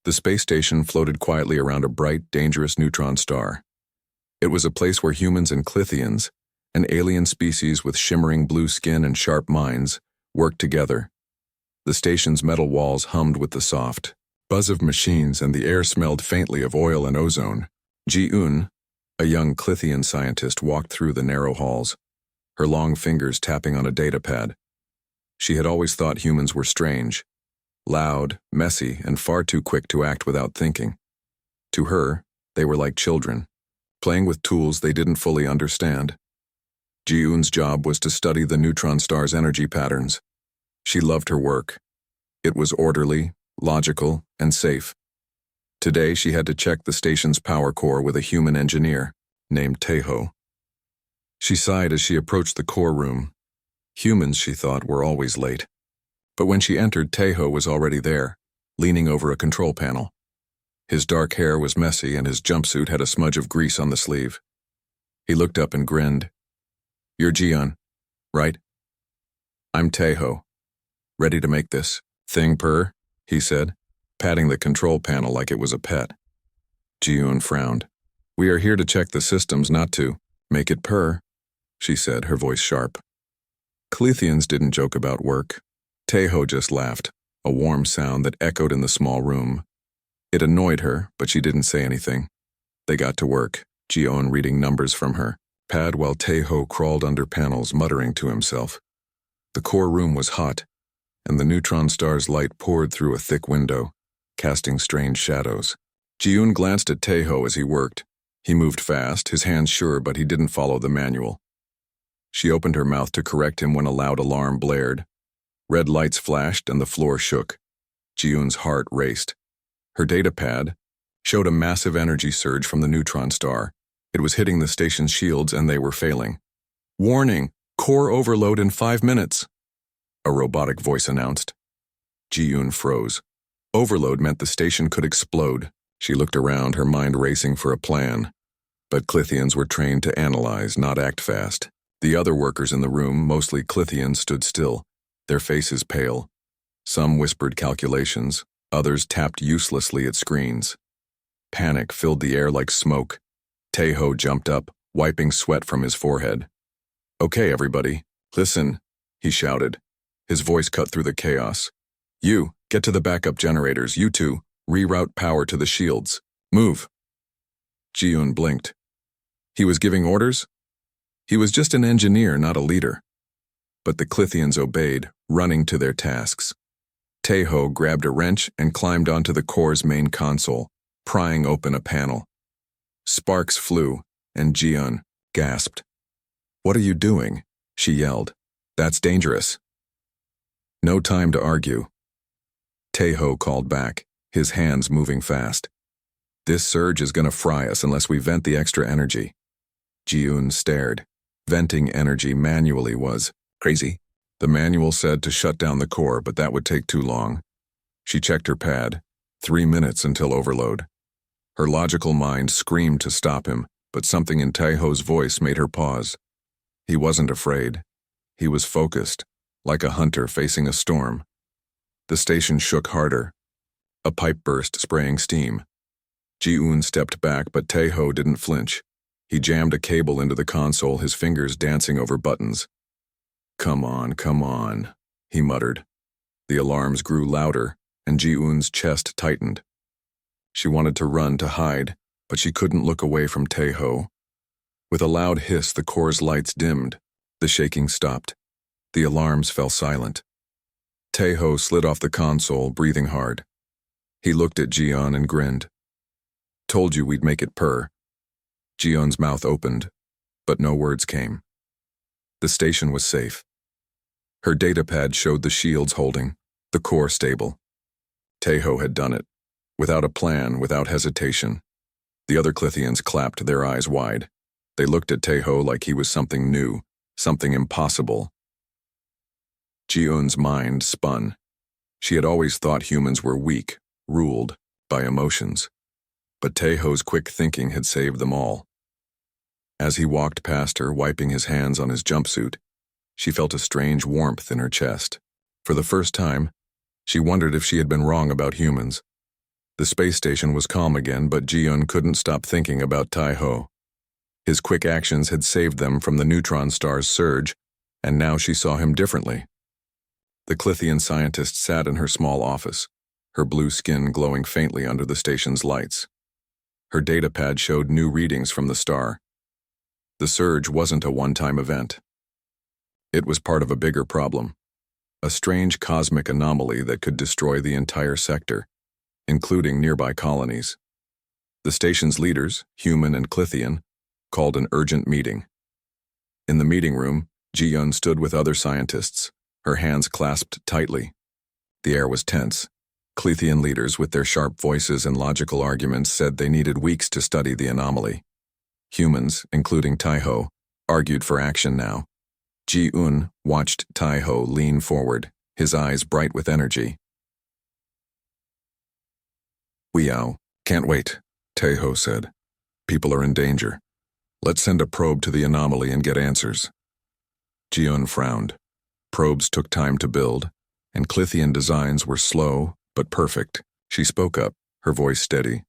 The space station floated quietly around a bright, dangerous neutron star. It was a place where humans and Clithians, an alien species with shimmering blue skin and sharp minds, worked together. The station's metal walls hummed with the soft buzz of machines, and the air smelled faintly of oil and ozone. Ji-un, a young Clithian scientist, walked through the narrow halls, her long fingers tapping on a datapad. She had always thought humans were strange, loud, messy, and far too quick to act without thinking. To her, they were like children, playing with tools they didn't fully understand. Ji-un's job was to study the neutron star's energy patterns. She loved her work. It was orderly, logical, and safe. Today she had to check the station's power core with a human engineer named Taeho. She sighed as she approached the core room. Humans, she thought, were always late. But when she entered, Taeho was already there, leaning over a control panel. His dark hair was messy and his jumpsuit had a smudge of grease on the sleeve. He looked up and grinned. "You're Ji-un, right?" "I'm Taeho. Ready to make this thing purr?" he said, patting the control panel like it was a pet. Ji-un frowned. "We are here to check the systems, not to make it purr," she said, her voice sharp. Clithians didn't joke about work. Taeho just laughed, a warm sound that echoed in the small room. It annoyed her, but she didn't say anything. They got to work, Ji-un reading numbers from her pad while Taeho crawled under panels, muttering to himself. The core room was hot, and the neutron star's light poured through a thick window, casting strange shadows. Ji-un glanced at Taeho as he worked. He moved fast, his hands sure, but he didn't follow the manual. She opened her mouth to correct him when a loud alarm blared. Red lights flashed and the floor shook. Ji-un's heart raced. Her datapad showed a massive energy surge from the neutron star. It was hitting the station's shields and they were failing. "Warning! Core overload in 5 minutes!" a robotic voice announced. Ji-un froze. Overload meant the station could explode. She looked around, her mind racing for a plan. But Clithians were trained to analyze, not act fast. The other workers in the room, mostly Clithians, stood still, their faces pale. Some whispered calculations, others tapped uselessly at screens. Panic filled the air like smoke. Taeho jumped up, wiping sweat from his forehead. "Okay, everybody, listen," he shouted. His voice cut through the chaos. "You, get to the backup generators. You two, reroute power to the shields. Move." Ji-un blinked. He was giving orders? He was just an engineer, not a leader. But the Clithians obeyed, running to their tasks. Taeho grabbed a wrench and climbed onto the core's main console, prying open a panel. Sparks flew, and Ji-un gasped. "What are you doing?" she yelled. "That's dangerous." No time to argue. Taeho called back, his hands moving fast. "This surge is going to fry us unless we vent the extra energy." Ji-un stared. Venting energy manually was crazy. The manual said to shut down the core, but that would take too long. She checked her pad. 3 minutes until overload. Her logical mind screamed to stop him, but something in Taeho's voice made her pause. He wasn't afraid. He was focused, like a hunter facing a storm. The station shook harder. A pipe burst, spraying steam. Ji-un stepped back, but Taeho didn't flinch. He jammed a cable into the console, his fingers dancing over buttons. Come on," he muttered. The alarms grew louder, and Ji-un's chest tightened. She wanted to run to hide, but she couldn't look away from Taeho. With a loud hiss, the core's lights dimmed. The shaking stopped. The alarms fell silent. Taeho slid off the console, breathing hard. He looked at Ji-un and grinned. "Told you we'd make it purr." Ji-un's mouth opened, but no words came. The station was safe. Her datapad showed the shields holding, the core stable. Taeho had done it. Without a plan, without hesitation. The other Clithians clapped, their eyes wide. They looked at Taeho like he was something new, something impossible. Ji-un's mind spun. She had always thought humans were weak, ruled by emotions. But Taeho's quick thinking had saved them all. As he walked past her, wiping his hands on his jumpsuit, she felt a strange warmth in her chest. For the first time, she wondered if she had been wrong about humans. The space station was calm again, but Ji-Yun couldn't stop thinking about Tai-Ho. His quick actions had saved them from the neutron star's surge, and now she saw him differently. The Clithian scientist sat in her small office, her blue skin glowing faintly under the station's lights. Her datapad showed new readings from the star. The surge wasn't a one-time event. It was part of a bigger problem, a strange cosmic anomaly that could destroy the entire sector, including nearby colonies. The station's leaders, human and Clithian, called an urgent meeting. In the meeting room, Ji-Yun stood with other scientists, her hands clasped tightly. The air was tense. Clithian leaders, with their sharp voices and logical arguments, said they needed weeks to study the anomaly. Humans, including Tai-Ho, argued for action now. Ji-Yun watched Tai-Ho lean forward, his eyes bright with energy. "Weow, can't wait," Tai-Ho said. "People are in danger. Let's send a probe to the anomaly and get answers." Ji-Yun frowned. Probes took time to build, and Clithian designs were slow but perfect. She spoke up, her voice steady.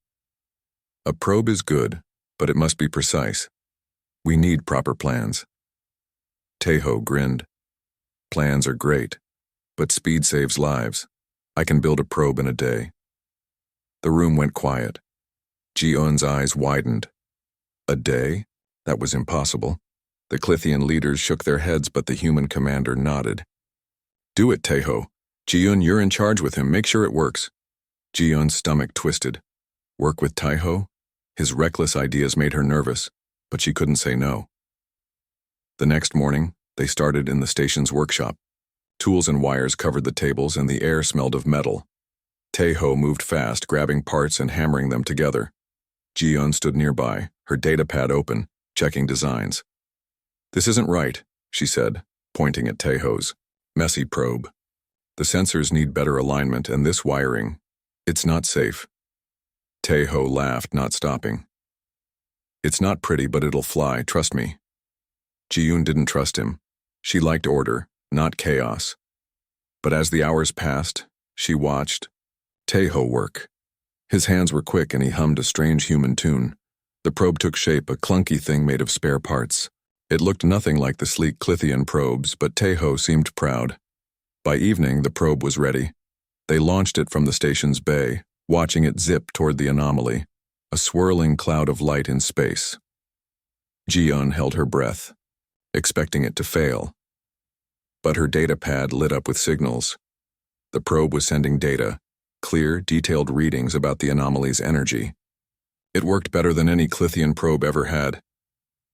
"A probe is good, but it must be precise. We need proper plans." Tai-Ho grinned. "Plans are great, but speed saves lives. I can build a probe in a day." The room went quiet. Ji-Yun's eyes widened. A day? That was impossible. The Clithian leaders shook their heads, but the human commander nodded. "Do it, Tai-Ho. Ji-Yun, you're in charge with him. Make sure it works." Ji-Yun's stomach twisted. Work with Tai-Ho? His reckless ideas made her nervous, but she couldn't say no. The next morning, they started in the station's workshop. Tools and wires covered the tables, and the air smelled of metal. Tai-Ho moved fast, grabbing parts and hammering them together. Ji-Yun stood nearby, her datapad open, checking designs. "This isn't right," she said, pointing at Tai-Ho's messy probe. "The sensors need better alignment, and this wiring, it's not safe." Tai-Ho laughed, not stopping. "It's not pretty, but it'll fly, trust me." Ji-Yun didn't trust him. She liked order, not chaos. But as the hours passed, she watched Tai-Ho work. His hands were quick, and he hummed a strange human tune. The probe took shape, a clunky thing made of spare parts. It looked nothing like the sleek Clithian probes, but Tai-Ho seemed proud. By evening, the probe was ready. They launched it from the station's bay, watching it zip toward the anomaly, a swirling cloud of light in space. Ji-Yun held her breath, expecting it to fail. But her datapad lit up with signals. The probe was sending data, clear, detailed readings about the anomaly's energy. It worked better than any Clithian probe ever had.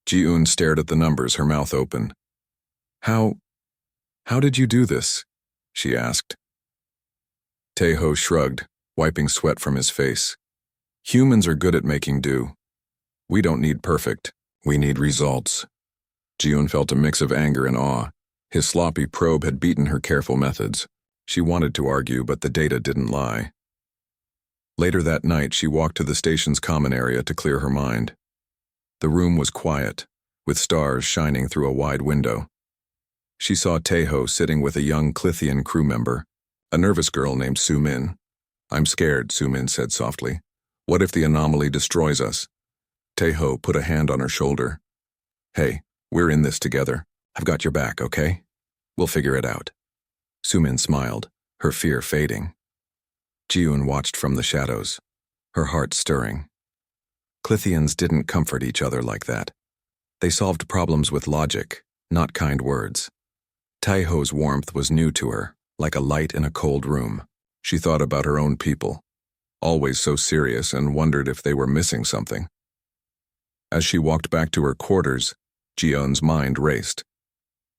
Ji-Yun stared at the numbers, her mouth open. How did you do this?" she asked. Tai-Ho shrugged, wiping sweat from his face. "Humans are good at making do. We don't need perfect, we need results." Ji-Yun felt a mix of anger and awe. His sloppy probe had beaten her careful methods. She wanted to argue, but the data didn't lie. Later that night, she walked to the station's common area to clear her mind. The room was quiet, with stars shining through a wide window. She saw Tai-Ho sitting with a young Clithian crew member, a nervous girl named Su-Min. "I'm scared," Su-Min said softly. "What if the anomaly destroys us?" Tai-Ho put a hand on her shoulder. "Hey, we're in this together. I've got your back, okay? We'll figure it out." Su-Min smiled, her fear fading. Ji-Yun watched from the shadows, her heart stirring. Clithians didn't comfort each other like that. They solved problems with logic, not kind words. Tai-Ho's warmth was new to her, like a light in a cold room. She thought about her own people, always so serious, and wondered if they were missing something. As she walked back to her quarters, Ji-Yun's mind raced.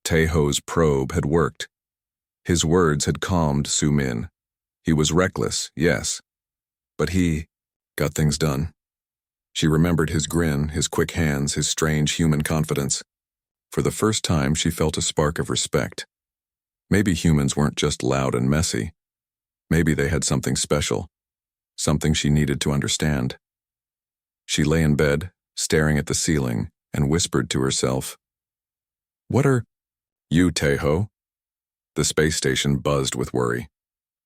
Tai-Ho's probe had worked. His words had calmed Su-Min. He was reckless, yes, but he got things done. She remembered his grin, his quick hands, his strange human confidence. For the first time, she felt a spark of respect. Maybe humans weren't just loud and messy. Maybe they had something special, something she needed to understand. She lay in bed, staring at the ceiling, and whispered to herself, "What are you, Tai-Ho?" The space station buzzed with worry.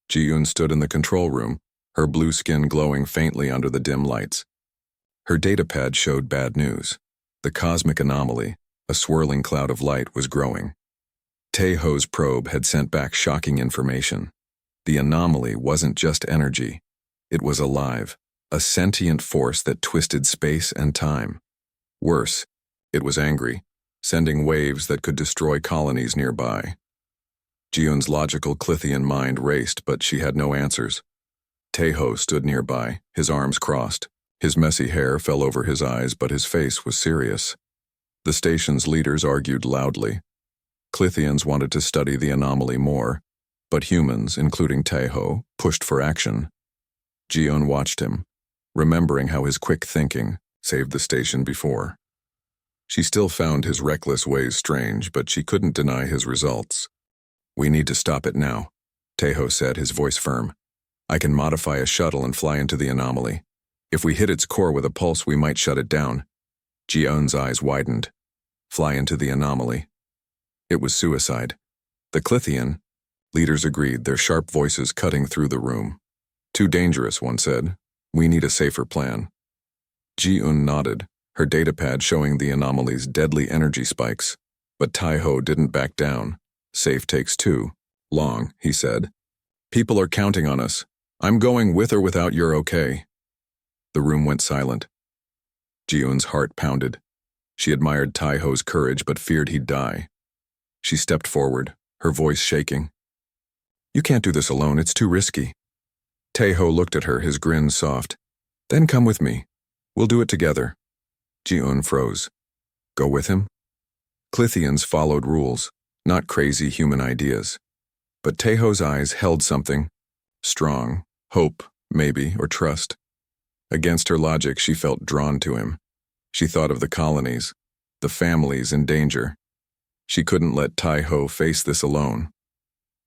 Ji-Yun stood in the control room, her blue skin glowing faintly under the dim lights. Her datapad showed bad news. The cosmic anomaly, a swirling cloud of light, was growing. Taeho's probe had sent back shocking information. The anomaly wasn't just energy. It was alive, a sentient force that twisted space and time. Worse, it was angry, sending waves that could destroy colonies nearby. Jiun's logical Clithian mind raced, but she had no answers. Taeho stood nearby, his arms crossed. His messy hair fell over his eyes, but his face was serious. The station's leaders argued loudly. Clithians wanted to study the anomaly more, but humans, including Taeho, pushed for action. Jiun watched him, remembering how his quick thinking saved the station before. She still found his reckless ways strange, but she couldn't deny his results. "We need to stop it now," Taeho said, his voice firm. "I can modify a shuttle and fly into the anomaly. If we hit its core with a pulse, we might shut it down." Jiun's eyes widened. Fly into the anomaly. It was suicide. The Clithian leaders agreed, their sharp voices cutting through the room. "Too dangerous," one said. "We need a safer plan." Jiun nodded, her datapad showing the anomaly's deadly energy spikes. But Taeho didn't back down. "Safe takes too long," he said. "People are counting on us. I'm going with or without your okay." The room went silent. Jiun's heart pounded. She admired Taeho's courage but feared he'd die. She stepped forward, her voice shaking. "You can't do this alone, it's too risky." Taeho looked at her, his grin soft. "Then come with me. We'll do it together." Jiun froze. Go with him? Clithians followed rules, not crazy human ideas. But Taeho's eyes held something. Strong, hope, maybe, or trust. Against her logic, she felt drawn to him. She thought of the colonies, the families in danger. She couldn't let Taeho face this alone.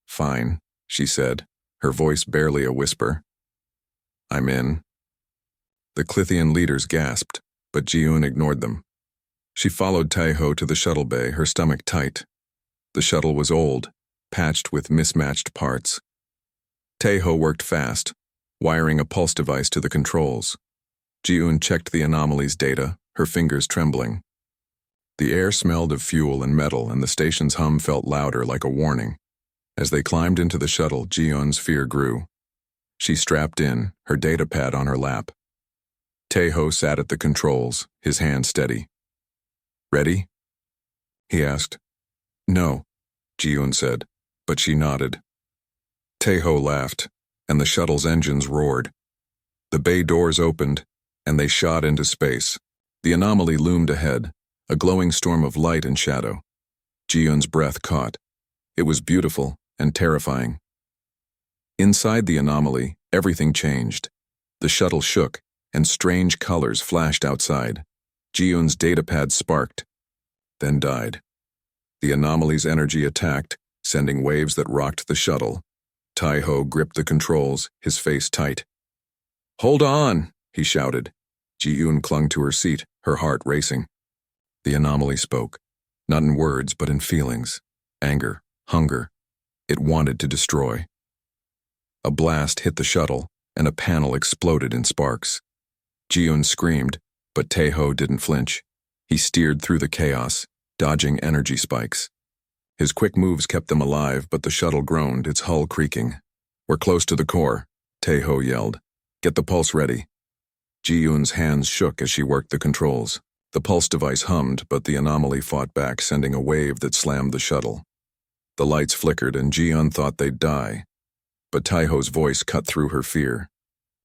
"Fine," she said, her voice barely a whisper. "I'm in." The Clithian leaders gasped, but Jiun ignored them. She followed Taeho to the shuttle bay, her stomach tight. The shuttle was old, patched with mismatched parts. Taeho worked fast, wiring a pulse device to the controls. Jiun checked the anomaly's data, her fingers trembling. The air smelled of fuel and metal, and the station's hum felt louder, like a warning. As they climbed into the shuttle, Jiun's fear grew. She strapped in, her datapad on her lap. Taeho sat at the controls, his hand steady. "Ready?" he asked. "No," Jiun said, but she nodded. Taeho laughed, and the shuttle's engines roared. The bay doors opened, and they shot into space. The anomaly loomed ahead, a glowing storm of light and shadow. Jiun's breath caught. It was beautiful and terrifying. Inside the anomaly, everything changed. The shuttle shook, and strange colors flashed outside. Jiun's datapad sparked, then died. The anomaly's energy attacked, sending waves that rocked the shuttle. Taeho gripped the controls, his face tight. "Hold on!" he shouted. Jiun clung to her seat, her heart racing. The anomaly spoke, not in words but in feelings. Anger, hunger. It wanted to destroy. A blast hit the shuttle, and a panel exploded in sparks. Jiun screamed, but Taeho didn't flinch. He steered through the chaos, dodging energy spikes. His quick moves kept them alive, but the shuttle groaned, its hull creaking. "We're close to the core," Taeho yelled. "Get the pulse ready." Jiun's hands shook as she worked the controls. The pulse device hummed, but the anomaly fought back, sending a wave that slammed the shuttle. The lights flickered, and Jiun thought they'd die. But Taeho's voice cut through her fear.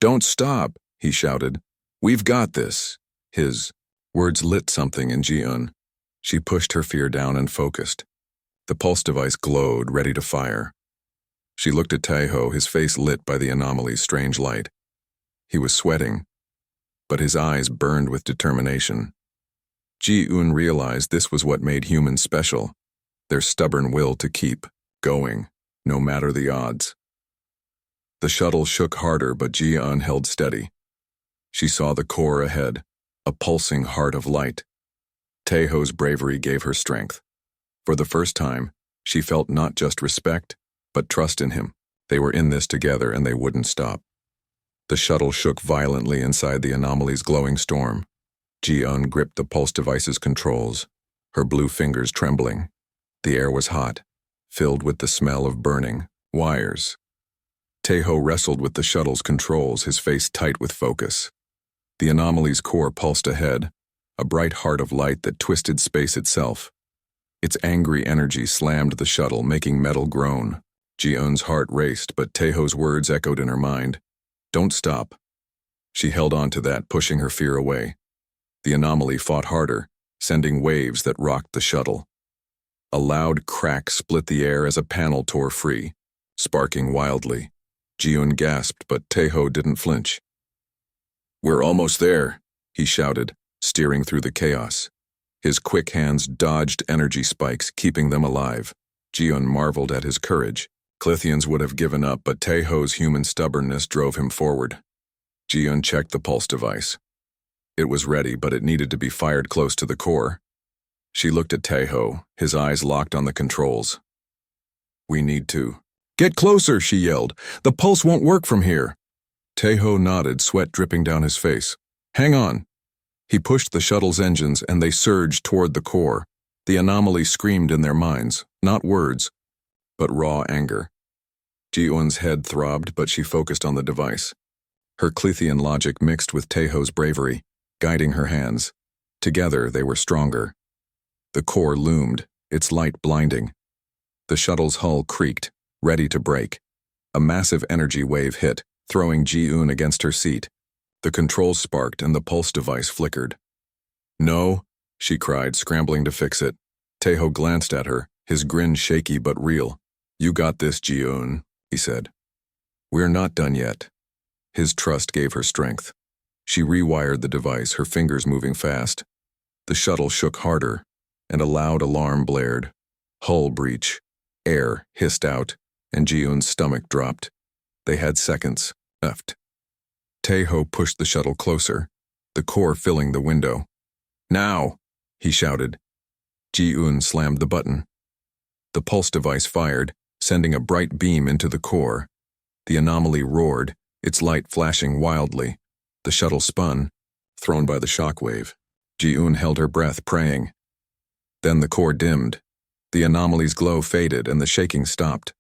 "Don't stop," he shouted. "We've got this." His words lit something in Jiun. She pushed her fear down and focused. The pulse device glowed, ready to fire. She looked at Taeho, his face lit by the anomaly's strange light. He was sweating, but his eyes burned with determination. Jiun realized this was what made humans special, their stubborn will to keep going, no matter the odds. The shuttle shook harder, but Jiun held steady. She saw the core ahead, a pulsing heart of light. Taeho's bravery gave her strength. For the first time, she felt not just respect, but trust in him. They were in this together, and they wouldn't stop. The shuttle shook violently inside the anomaly's glowing storm. Ji-eun gripped the pulse device's controls, her blue fingers trembling. The air was hot, filled with the smell of burning wires. Taeho wrestled with the shuttle's controls, his face tight with focus. The anomaly's core pulsed ahead, a bright heart of light that twisted space itself. Its angry energy slammed the shuttle, making metal groan. Ji-eun's heart raced, but Taeho's words echoed in her mind. Don't stop. She held on to that, pushing her fear away. The anomaly fought harder, sending waves that rocked the shuttle. A loud crack split the air as a panel tore free, sparking wildly. Ji-eun gasped, but Taeho didn't flinch. We're almost there, he shouted, steering through the chaos. His quick hands dodged energy spikes, keeping them alive. Ji-eun marveled at his courage. Clithians would have given up, but Taeho's human stubbornness drove him forward. Ji-eun checked the pulse device. It was ready, but it needed to be fired close to the core. She looked at Taeho, his eyes locked on the controls. We need to. Get closer, she yelled. The pulse won't work from here. Taeho nodded, sweat dripping down his face. Hang on. He pushed the shuttle's engines and they surged toward the core. The anomaly screamed in their minds, not words, but raw anger. Ji-eun's head throbbed, but she focused on the device. Her Clethian logic mixed with Taeho's bravery, guiding her hands. Together they were stronger. The core loomed, its light blinding. The shuttle's hull creaked, ready to break. A massive energy wave hit, throwing Ji-eun against her seat. The controls sparked and the pulse device flickered. No, she cried, scrambling to fix it. Taeho glanced at her, his grin shaky but real. You got this, Ji-eun, he said. We're not done yet. His trust gave her strength. She rewired the device, her fingers moving fast. The shuttle shook harder, and a loud alarm blared. Hull breach. Air hissed out, and Ji-eun's stomach dropped. They had seconds left. Taeho pushed the shuttle closer, the core filling the window. Now, he shouted. Ji-eun slammed the button. The pulse device fired, sending a bright beam into the core. The anomaly roared, its light flashing wildly. The shuttle spun, thrown by the shockwave. Ji-eun held her breath, praying. Then the core dimmed. The anomaly's glow faded and the shaking stopped.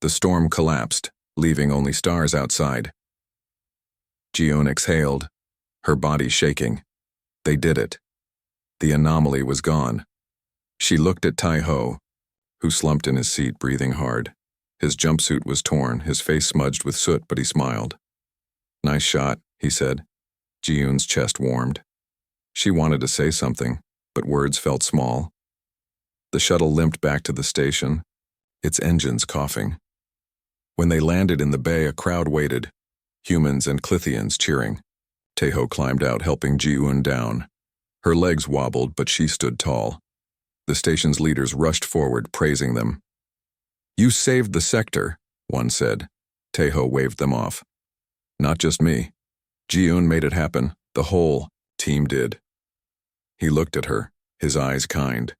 The storm collapsed, leaving only stars outside. Ji-eun exhaled, her body shaking. They did it. The anomaly was gone. She looked at Taeho, who slumped in his seat, breathing hard. His jumpsuit was torn, his face smudged with soot, but he smiled. Nice shot, he said. Ji-eun's chest warmed. She wanted to say something, but words felt small. The shuttle limped back to the station, its engines coughing. When they landed in the bay, a crowd waited, humans and Clethians cheering. Taeho climbed out, helping Ji-eun down. Her legs wobbled, but she stood tall. The station's leaders rushed forward, praising them. You saved the sector, one said. Taeho waved them off. Not just me. Ji-eun made it happen. The whole team did. He looked at her, his eyes kind.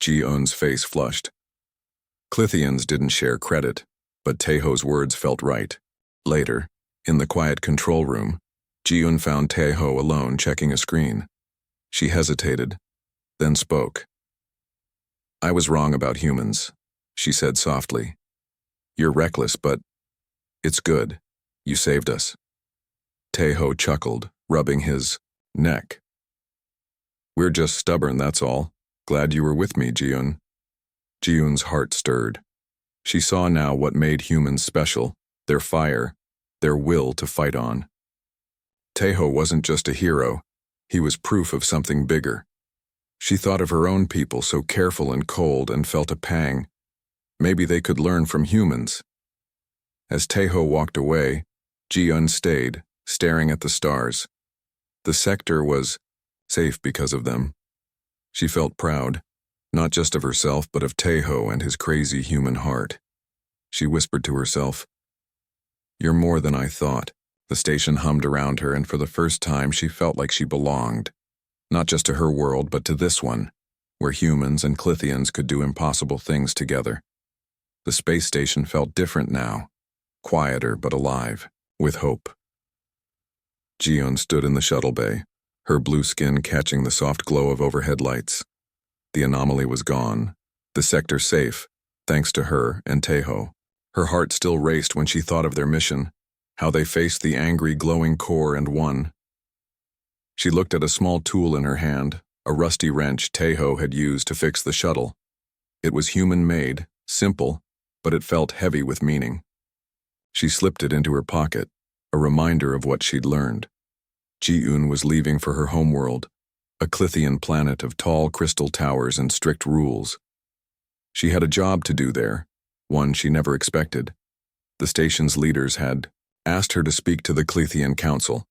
Ji-eun's face flushed. Clethians didn't share credit, but Taeho's words felt right. Later, in the quiet control room, Ji-eun found Taeho alone checking a screen. She hesitated, then spoke. I was wrong about humans, she said softly. You're reckless, but it's good. You saved us. Taeho chuckled, rubbing his neck. We're just stubborn, that's all. Glad you were with me, Ji-eun. Ji-eun's heart stirred. She saw now what made humans special, their fire, their will to fight on. Taeho wasn't just a hero, he was proof of something bigger. She thought of her own people, so careful and cold, and felt a pang. Maybe they could learn from humans. As Taeho walked away, Ji-eun stayed, staring at the stars. The sector was safe because of them. She felt proud, not just of herself, but of Taeho and his crazy human heart. She whispered to herself, You're more than I thought. The station hummed around her, and for the first time she felt like she belonged. Not just to her world, but to this one, where humans and Clethians could do impossible things together. The space station felt different now, quieter but alive, with hope. Jiyeon stood in the shuttle bay, her blue skin catching the soft glow of overhead lights. The anomaly was gone, the sector safe, thanks to her and Taeho. Her heart still raced when she thought of their mission, how they faced the angry, glowing core and won. She looked at a small tool in her hand, a rusty wrench Taeho had used to fix the shuttle. It was human-made, simple, but it felt heavy with meaning. She slipped it into her pocket, a reminder of what she'd learned. Ji-eun was leaving for her homeworld, a Clithian planet of tall crystal towers and strict rules. She had a job to do there, one she never expected. The station's leaders had asked her to speak to the Clithian Council,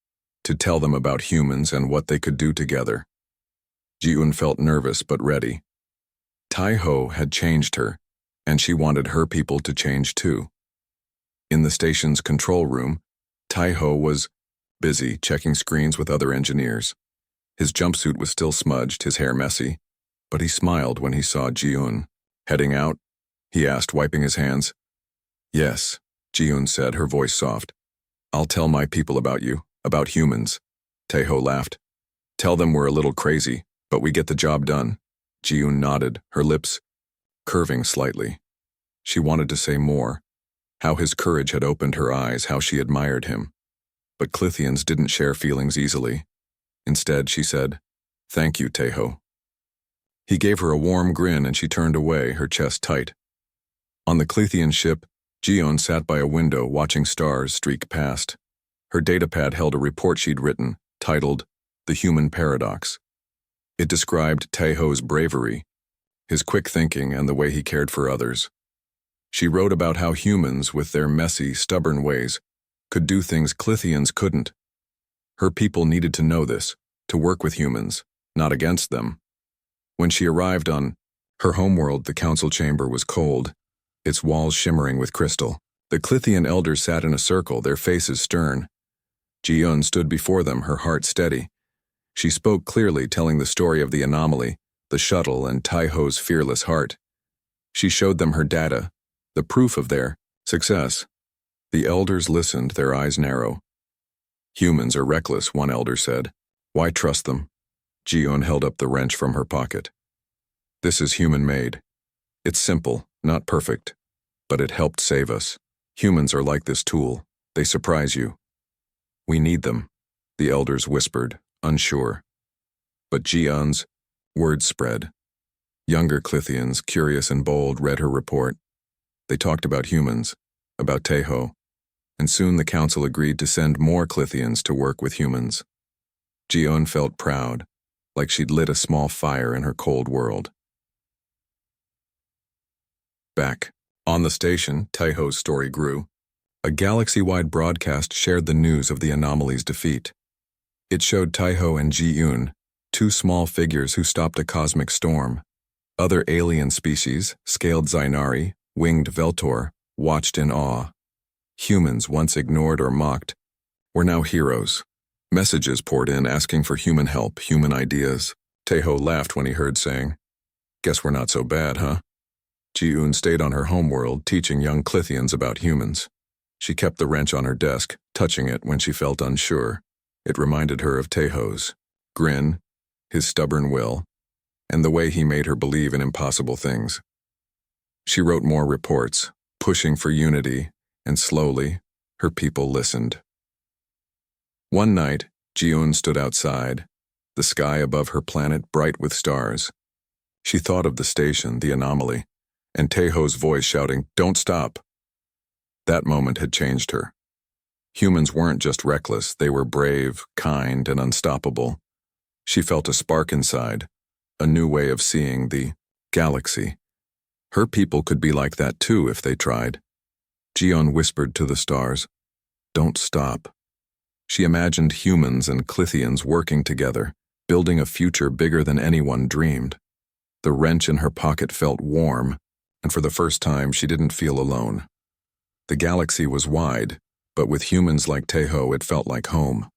to tell them about humans and what they could do together. Ji-eun felt nervous but ready. Taeho had changed her, and she wanted her people to change too. In the station's control room, Taeho was busy checking screens with other engineers. His jumpsuit was still smudged, his hair messy, but he smiled when he saw Ji-eun. Heading out? He asked, wiping his hands. Yes, Ji-eun said, her voice soft. I'll tell my people about you, about humans. Taeho laughed. Tell them we're a little crazy, but we get the job done. Ji-eun nodded, her lips curving slightly. She wanted to say more, how his courage had opened her eyes, how she admired him. But Clithians didn't share feelings easily. Instead, she said, Thank you, Taeho. He gave her a warm grin and she turned away, her chest tight. On the Clithian ship, Ji-eun sat by a window watching stars streak past. Her datapad held a report she'd written, titled The Human Paradox. It described Taeho's bravery, his quick thinking, and the way he cared for others. She wrote about how humans, with their messy, stubborn ways, could do things Clithians couldn't. Her people needed to know this, to work with humans, not against them. When she arrived on her homeworld, the council chamber was cold, its walls shimmering with crystal. The Clithian elders sat in a circle, their faces stern. Ji-eun stood before them, her heart steady. She spoke clearly, telling the story of the anomaly, the shuttle, and Taeho's fearless heart. She showed them her data, the proof of their success. The elders listened, their eyes narrow. Humans are reckless, one elder said. Why trust them? Ji-eun held up the wrench from her pocket. This is human-made. It's simple, not perfect, but it helped save us. Humans are like this tool. They surprise you. We need them, the elders whispered, unsure. But Ji-eun's words spread. Younger Clithians, curious and bold, read her report. They talked about humans, about Taeho, and soon the council agreed to send more Clithians to work with humans. Ji-eun felt proud, like she'd lit a small fire in her cold world. Back on the station, Taeho's story grew. A galaxy-wide broadcast shared the news of the anomaly's defeat. It showed Taeho and Ji-eun, two small figures who stopped a cosmic storm. Other alien species, scaled Zainari, winged Veltor, watched in awe. Humans, once ignored or mocked, were now heroes. Messages poured in asking for human help, human ideas. Taeho laughed when he heard saying, Guess we're not so bad, huh? Ji-eun stayed on her homeworld, teaching young Clithians about humans. She kept the wrench on her desk, touching it when she felt unsure. It reminded her of Taeho's grin, his stubborn will, and the way he made her believe in impossible things. She wrote more reports, pushing for unity, and slowly, her people listened. One night, Ji-eun stood outside, the sky above her planet bright with stars. She thought of the station, the anomaly, and Taeho's voice shouting, Don't stop! That moment had changed her. Humans weren't just reckless, they were brave, kind, and unstoppable. She felt a spark inside, a new way of seeing the galaxy. Her people could be like that too if they tried. Ji-eun whispered to the stars, Don't stop. She imagined humans and Clithians working together, building a future bigger than anyone dreamed. The wrench in her pocket felt warm, and for the first time she didn't feel alone. The galaxy was wide, but with humans like Taeho it felt like home.